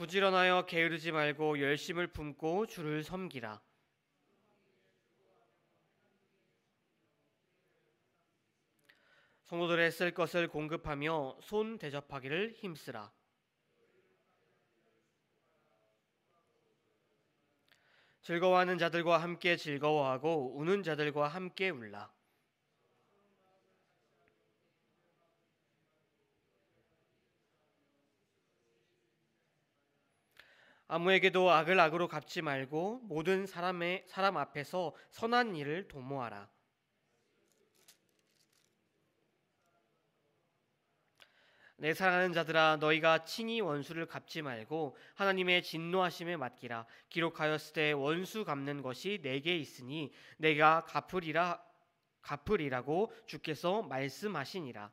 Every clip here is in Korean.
부지런하여 게으르지 말고 열심을 품고 주를 섬기라. 성도들의 쓸 것을 공급하며 손 대접하기를 힘쓰라. 즐거워하는 자들과 함께 즐거워하고 우는 자들과 함께 울라. 아무에게도 악을 악으로 갚지 말고 모든 사람 앞에서 선한 일을 도모하라. 내 사랑하는 자들아, 너희가 칭히 원수를 갚지 말고 하나님의 진노하심에 맡기라. 기록하였으되 원수 갚는 것이 내게 있으니 내가 갚으리라고 주께서 말씀하시니라.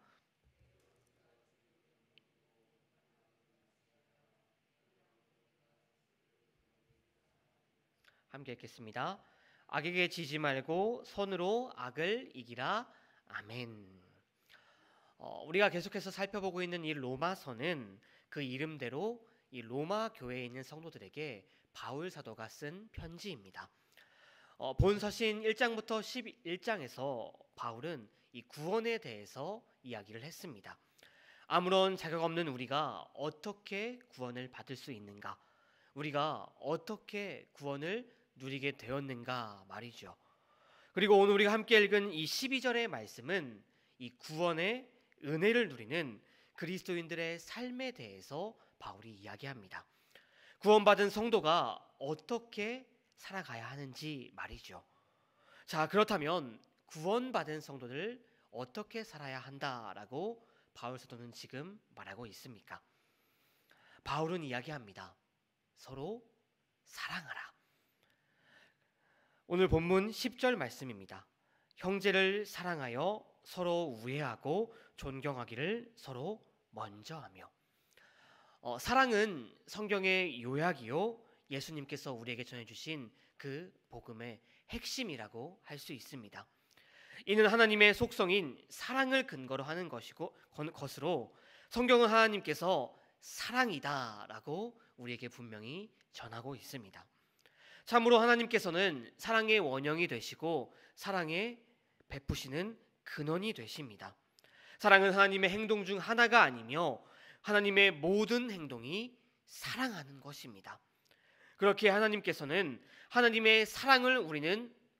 함께 읽겠습니다. 악에게 지지 말고 선으로 악을 이기라. 아멘. 우리가 계속해서 살펴보고 있는 이 로마서는 그 이름대로 이 로마 교회에 있는 성도들에게 바울 사도가 쓴 편지입니다. 본 서신 1장부터 11장에서 바울은 이 구원에 대해서 이야기를 했습니다. 아무런 자격 없는 우리가 어떻게 구원을 받을 수 있는가? 우리가 어떻게 구원을 누리게 되었는가 말이죠. 그리고 오늘 우리가 함께 읽은 이 12절의 말씀은 이 구원의 은혜를 누리는 그리스도인들의 삶에 대해서 바울이 이야기합니다. 구원받은 성도가 어떻게 살아가야 하는지 말이죠. 자, 그렇다면 구원받은 성도들 어떻게 살아야 한다라고 바울 사도는 지금 말하고 있습니까? 바울은 이야기합니다. 서로 사랑하라. 오늘 본문 10절 말씀입니다. 형제를 사랑하여 서로 우애하고 존경하기를 서로 먼저 하며. 사랑은 성경의 요약이요, 예수님께서 우리에게 전해주신 그 복음의 핵심이라고 할 수 있습니다. 이는 하나님의 속성인 사랑을 근거로 하는 것으로 성경은 하나님께서 사랑이다라고 우리에게 분명히 전하고 있습니다. 참으로 하나님께서는 사랑의 원형이 되시고 사랑의 베푸시는 근원이 되십니다. 사랑은 하나님의 행동 중 하나가 아니며 하나님의 모든 행동이 사랑하는 것입니다. 그렇게 하나님께서는 하나님의 사랑을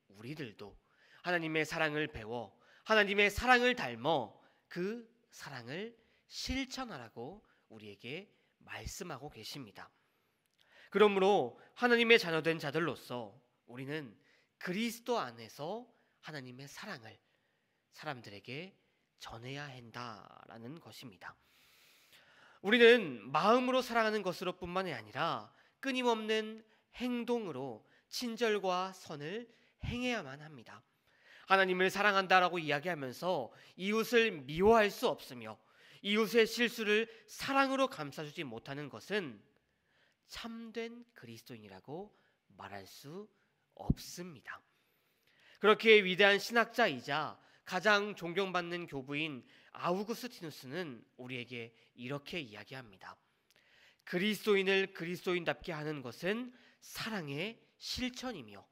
우리들도 하나님의 사랑을 배워 하나님의 사랑을 닮아 그 사랑을 실천하라고 우리에게 말씀하고 계십니다. 그러므로 하나님의 자녀된 자들로서 우리는 그리스도 안에서 하나님의 사랑을 사람들에게 전해야 한다라는 것입니다. 우리는 마음으로 사랑하는 것으로 뿐만이 아니라 끊임없는 행동으로 친절과 선을 행해야만 합니다. 하나님을 사랑한다라고 이야기하면서 이웃을 미워할 수 없으며 이웃의 실수를 사랑으로 감싸주지 못하는 것은 참된 그리스도인이라고 말할 수 없습니다. 그렇게 위대한 신학자이자 가장 존경받는 교부인 아우구스티누스는 우리에게 이렇게 이야기합니다. 그리스도인을 그리스도인답게 하는 것은 사랑의 실천이며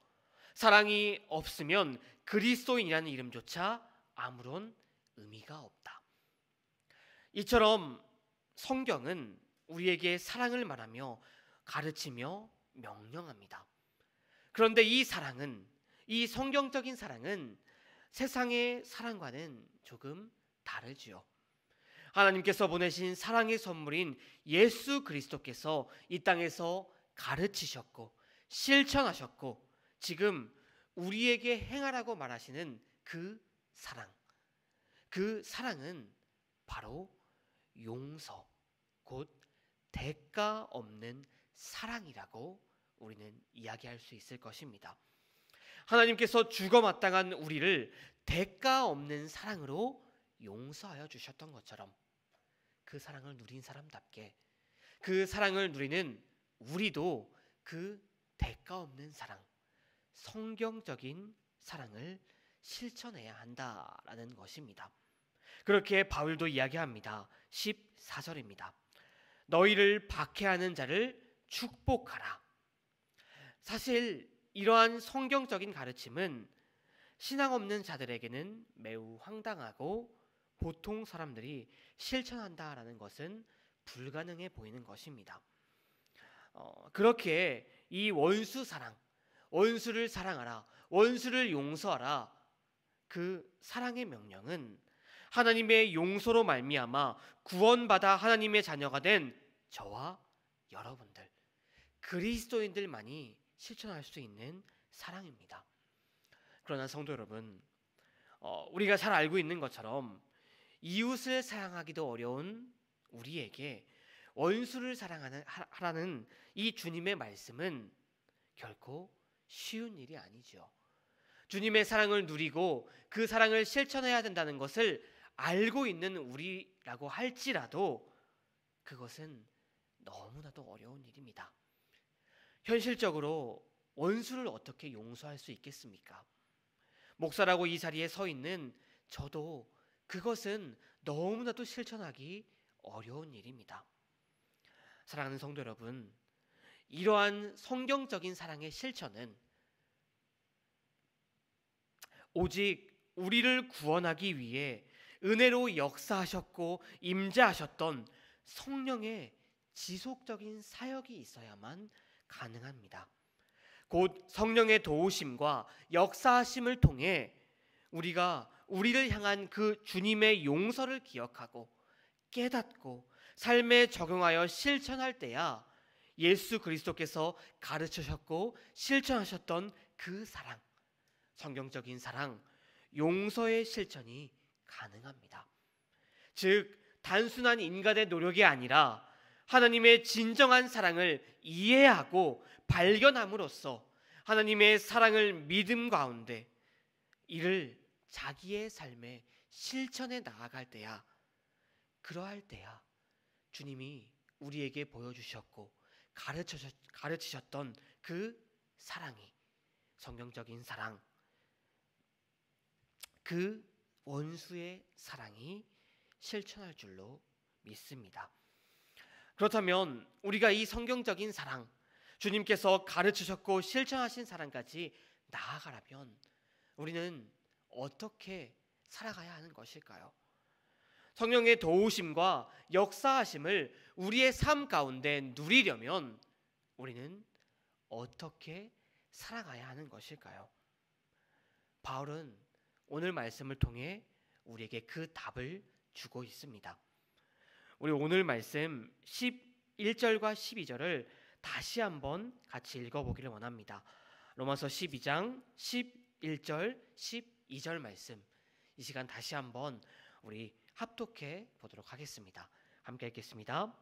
사랑이 없으면 그리스도인이라는 이름조차 아무런 의미가 없다. 이처럼 성경은 우리에게 사랑을 말하며 가르치며 명령합니다. 그런데 이 사랑은, 이 성경적인 사랑은 세상의 사랑과는 조금 다르지요. 하나님께서 보내신 사랑의 선물인 예수 그리스도께서 이 땅에서 가르치셨고 실천하셨고 지금 우리에게 행하라고 말하시는 그 사랑은 바로 용서, 곧 대가 없는 사랑이라고 우리는 이야기할 수 있을 것입니다. 하나님께서 죽어마땅한 우리를 대가 없는 사랑으로 용서하여 주셨던 것처럼 그 사랑을 누린 사람답게 그 사랑을 누리는 우리도 그 대가 없는 사랑, 성경적인 사랑을 실천해야 한다라는 것입니다. 그렇게 바울도 이야기합니다. 14절입니다. 너희를 박해하는 자를 축복하라. 사실 이러한 성경적인 가르침은 신앙 없는 자들에게는 매우 황당하고 보통 사람들이 실천한다라는 것은 불가능해 보이는 것입니다. 그렇게 이 원수 사랑, 원수를 사랑하라, 원수를 용서하라, 그 사랑의 명령은 하나님의 용서로 말미암아 구원받아 하나님의 자녀가 된 저와 여러분들, 그리스도인들만이 실천할 수 있는 사랑입니다. 그러나 성도 여러분, 우리가 잘 알고 있는 것처럼 이웃을 사랑하기도 어려운 우리에게 원수를 사랑하라는 이 주님의 말씀은 결코 쉬운 일이 아니죠. 주님의 사랑을 누리고 그 사랑을 실천해야 된다는 것을 알고 있는 우리라고 할지라도 그것은 너무나도 어려운 일입니다. 현실적으로 원수를 어떻게 용서할 수 있겠습니까? 목사라고 이 자리에 서 있는 저도 그것은 너무나도 실천하기 어려운 일입니다. 사랑하는 성도 여러분, 이러한 성경적인 사랑의 실천은 오직 우리를 구원하기 위해 은혜로 역사하셨고 임재하셨던 성령의 지속적인 사역이 있어야만 가능합니다. 곧 성령의 도우심과 역사하심을 통해 우리가 우리를 향한 그 주님의 용서를 기억하고 깨닫고 삶에 적용하여 실천할 때야 예수 그리스도께서 가르치셨고 실천하셨던 그 사랑, 성경적인 사랑, 용서의 실천이 가능합니다. 즉 단순한 인간의 노력이 아니라 하나님의 진정한 사랑을 이해하고 발견함으로써 하나님의 사랑을 믿음 가운데 이를 자기의 삶에 실천해 나아갈 때야, 그러할 때야 주님이 우리에게 보여주셨고 가르치셨던 그 사랑이, 성경적인 사랑, 그 원수의 사랑이 실천할 줄로 믿습니다. 그렇다면 우리가 이 성경적인 사랑, 주님께서 가르치셨고 실천하신 사랑까지 나아가려면 우리는 어떻게 살아가야 하는 것일까요? 성령의 도우심과 역사하심을 우리의 삶 가운데 누리려면 우리는 어떻게 살아가야 하는 것일까요? 바울은 오늘 말씀을 통해 우리에게 그 답을 주고 있습니다. 우리 오늘 말씀 11절과 12절을 다시 한번 같이 읽어보기를 원합니다. 로마서 12장 11절 12절 말씀, 이 시간 다시 한번 우리 합독해 보도록 하겠습니다. 함께 읽겠습니다.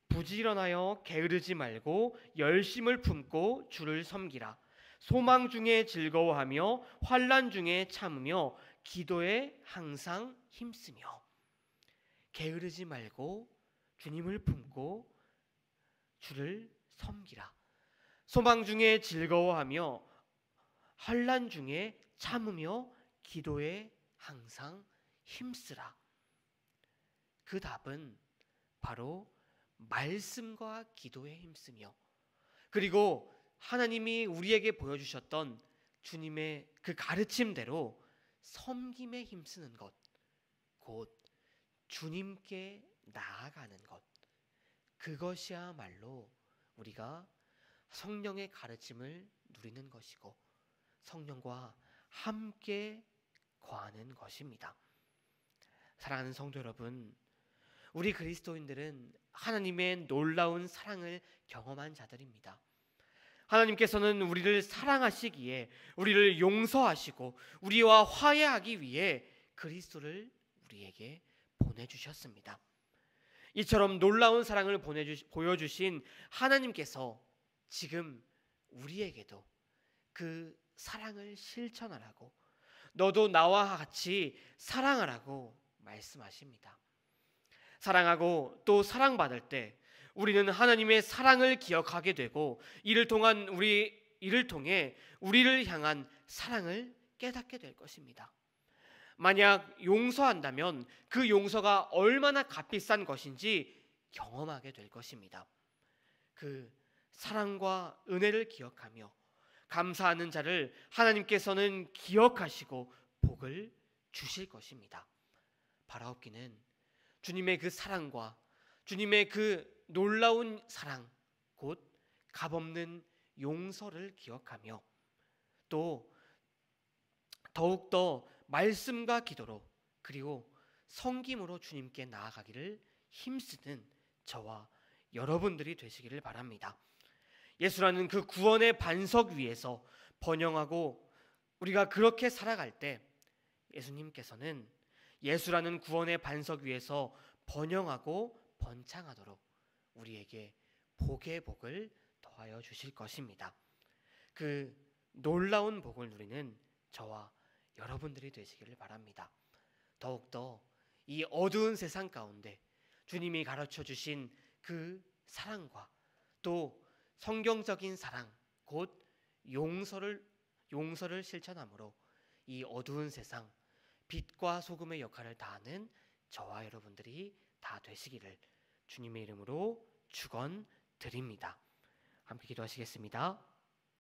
부지런하여 게으르지 말고 열심을 품고 주를 섬기라. 소망 중에 즐거워하며 환난 중에 참으며 기도에 항상 힘쓰며. 게으르지 말고 주님을 품고 주를 섬기라. 소망 중에 즐거워하며 환난 중에 참으며 기도에 항상 힘쓰라. 그 답은 바로 말씀과 기도에 힘쓰며, 그리고 하나님이 우리에게 보여주셨던 주님의 그 가르침대로 섬김에 힘쓰는 것, 곧 주님께 나아가는 것, 그것이야말로 우리가 성령의 가르침을 누리는 것이고 성령과 함께 거하는 것입니다. 사랑하는 성도 여러분, 우리 그리스도인들은 하나님의 놀라운 사랑을 경험한 자들입니다. 하나님께서는 우리를 사랑하시기에 우리를 용서하시고 우리와 화해하기 위해 그리스도를 우리에게 보내주셨습니다. 이처럼 놀라운 사랑을 보여주신 하나님께서 지금 우리에게도 그 사랑을 실천하라고, 너도 나와 같이 사랑하라고 말씀하십니다. 사랑하고 또 사랑받을 때 우리는 하나님의 사랑을 기억하게 되고 이를 통해 우리를 향한 사랑을 깨닫게 될 것입니다. 만약 용서한다면 그 용서가 얼마나 값비싼 것인지 경험하게 될 것입니다. 그 사랑과 은혜를 기억하며 감사하는 자를 하나님께서는 기억하시고 복을 주실 것입니다. 바라옵기는 주님의 그 사랑과 주님의 그 놀라운 사랑, 곧 값없는 용서를 기억하며 또 더욱더 말씀과 기도로 그리고 성김으로 주님께 나아가기를 힘쓰는 저와 여러분들이 되시기를 바랍니다. 예수라는 그 구원의 반석 위에서 번영하고 우리가 그렇게 살아갈 때 예수님께서는 예수라는 구원의 반석 위에서 번영하고 번창하도록 우리에게 복의 복을 더하여 주실 것입니다. 그 놀라운 복을 누리는 저와 여러분들이 되시기를 바랍니다. 더욱더 이 어두운 세상 가운데 주님이 가르쳐 주신 그 사랑과 또 성경적인 사랑, 곧 용서를 실천함으로 이 어두운 세상 빛과 소금의 역할을 다하는 저와 여러분들이 다 되시기를 주님의 이름으로 축원드립니다. 함께 기도하시겠습니다.